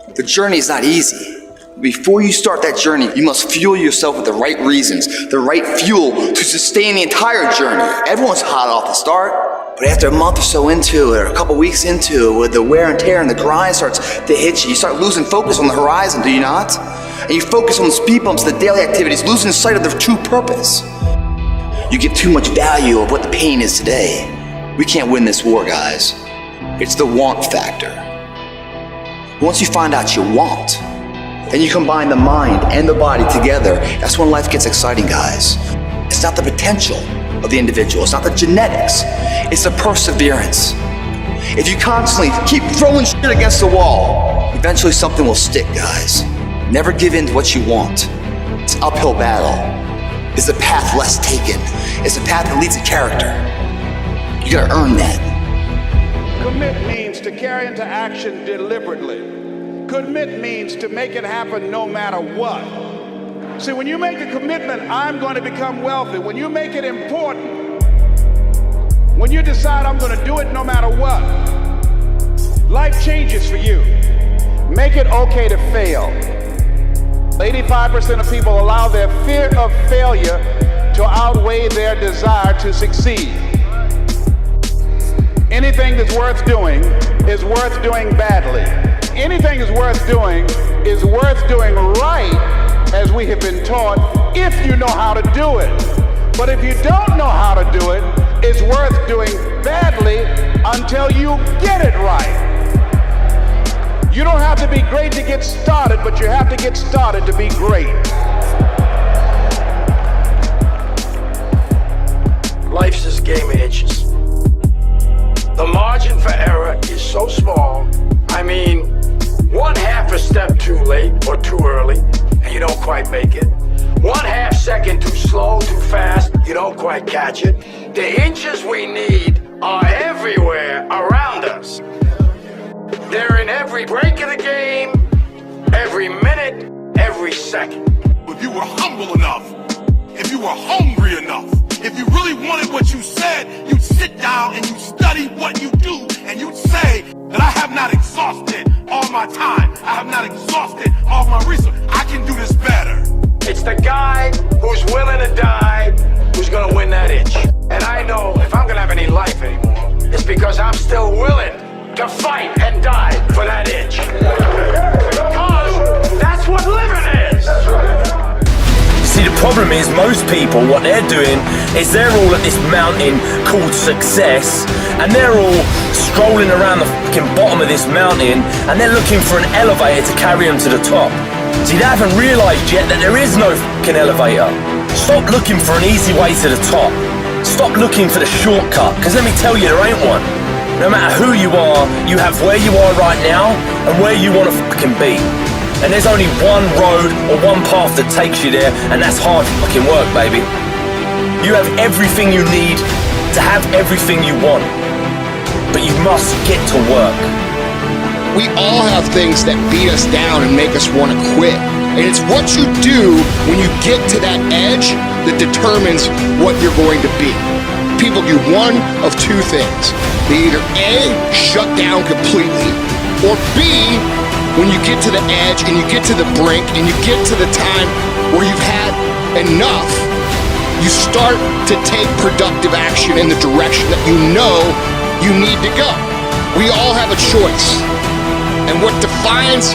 The journey is not easy. Before you start that journey, you must fuel yourself with the right reasons, the right fuel to sustain the entire journey. Everyone's hot off the start, but after a month or so into it, or a couple weeks into it, with the wear and tear and the grind starts to hit you, you start losing focus on the horizon, do you not? And you focus on the speed bumps, the daily activities, losing sight of their true purpose. You get too much value of what the pain is today. We can't win this war, guys. It's the want factor. Once you find out you want, then you combine the mind and the body together. That's when life gets exciting, guys. It's not the potential of the individual. It's not the genetics. It's the perseverance. If you constantly keep throwing shit against the wall, eventually something will stick, guys. Never give in to what you want. It's an uphill battle. It's the path less taken. It's the path that leads to character. You gotta earn that. Commit means to carry into action deliberately. Commit means to make it happen no matter what. See, when you make a commitment, I'm going to become wealthy, when you make it important, when you decide I'm going to do it no matter what, life changes for you. Make it okay to fail. 85% of people allow their fear of failure to outweigh their desire to succeed. Anything that's worth doing is worth doing badly. Anything is worth doing right, as we have been taught, if you know how to do it. But if you don't know how to do it, it's worth doing badly until you get it right. You don't have to be great to get started, but you have to get started to be great. Life's this game of inches. The margin for error is so small. I mean, 1/2 a step too late or too early, and you don't quite make it. 1/2 second too slow, too fast, you don't quite catch it. The inches we need are everywhere around us. They're in every break of the game, every minute, every second. If you were humble enough, if you were hungry enough, if you really wanted what you said, you'd sit down and you'd study what you do, and you'd say that I have not exhausted all my time. I have not exhausted all my resources. I can do this better. It's the guy who's willing to die who's gonna win that itch. And I know if I'm gonna have any life anymore, it's because I'm still willing to fight and die for that itch. Because that's what living is. See, the problem is most people, what they're doing is they're all at this mountain called success, and they're all strolling around the fucking bottom of this mountain, and they're looking for an elevator to carry them to the top. See, they haven't realised yet that there is no fucking elevator. Stop looking for an easy way to the top. Stop looking for the shortcut, because let me tell you, there ain't one. No matter who you are, you have where you are right now and where you want to fucking be. And there's only one road or one path that takes you there, and that's hard fucking work, baby. You have everything you need to have everything you want, but you must get to work. We all have things that beat us down and make us want to quit. And it's what you do when you get to that edge that determines what you're going to be. People do one of two things. They either A, shut down completely, or B, when you get to the edge and you get to the brink and you get to the time where you've had enough, you start to take productive action in the direction that you know you need to go. We all have a choice. And what defines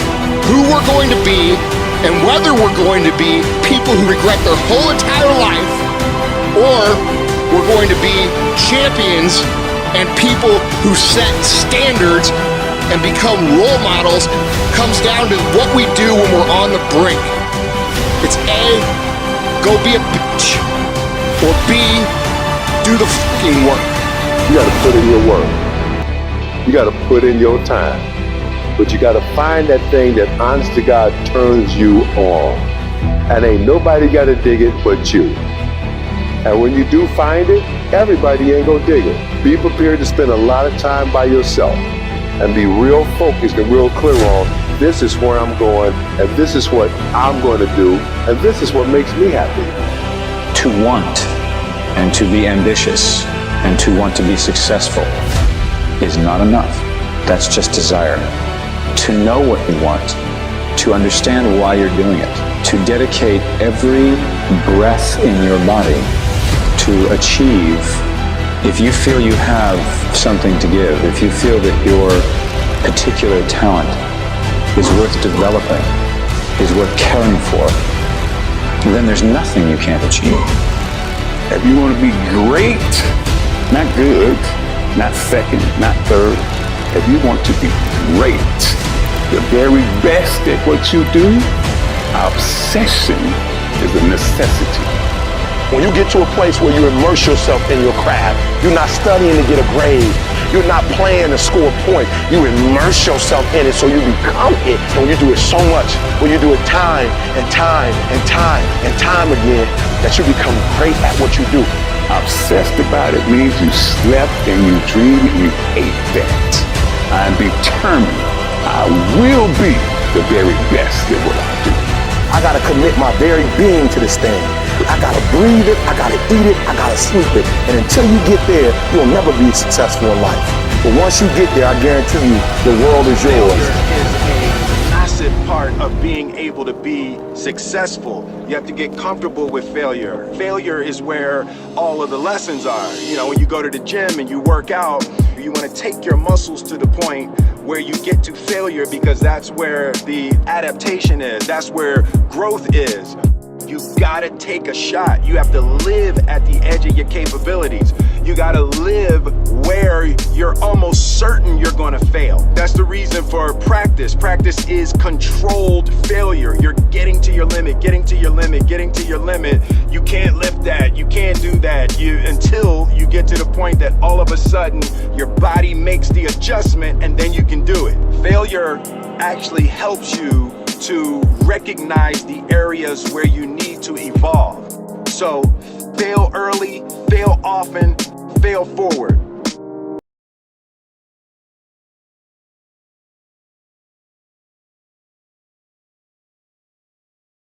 who we're going to be and whether we're going to be people who regret their whole entire life, or we're going to be champions and people who set standards and become role models, comes down to what we do when we're on the brink. It's A, go be a bitch, or B, do the fucking work. You gotta put in your work. You gotta put in your time. But you gotta find that thing that honest to God turns you on. And ain't nobody gotta dig it but you. And when you do find it, everybody ain't gonna dig it. Be prepared to spend a lot of time by yourself and be real focused and real clear on, this is where I'm going, and this is what I'm going to do, and this is what makes me happy. To want and to be ambitious and to want to be successful is not enough. That's just desire. to know what you want, to understand why you're doing it, to dedicate every breath in your body to achieve. If you feel you have something to give, if you feel that your particular talent is worth developing, is worth caring for, then there's nothing you can't achieve. If you want to be great, not good, not second, not third, if you want to be great, the very best at what you do, obsession is a necessity. When you get to a place where you immerse yourself in your craft, you're not studying to get a grade. You're not playing to score points. You immerse yourself in it so you become it. And when you do it so much, when you do it time and time and time and time again, that you become great at what you do. Obsessed about it means you slept and you dreamed and you ate that. I'm determined I will be the very best at what I do. I gotta commit my very being to this thing. I gotta breathe it, I gotta eat it, I gotta sleep it. And until you get there, you'll never be successful in life. But once you get there, I guarantee you, the world is yours. Failure is a massive part of being able to be successful. You have to get comfortable with failure. Failure is where all of the lessons are. You know, when you go to the gym and you work out, you want to take your muscles to the point where you get to failure, because that's where the adaptation is. That's where growth is. You gotta take a shot. You have to live at the edge of your capabilities. You gotta live where you're almost certain you're gonna fail. That's the reason for practice. Practice is controlled failure. You're getting to your limit, getting to your limit, getting to your limit. You can't lift that, you can't do that, until you get to the point that all of a sudden your body makes the adjustment and then you can do it. Failure actually helps you to recognize the areas where you need to evolve. So fail early, fail often, fail forward.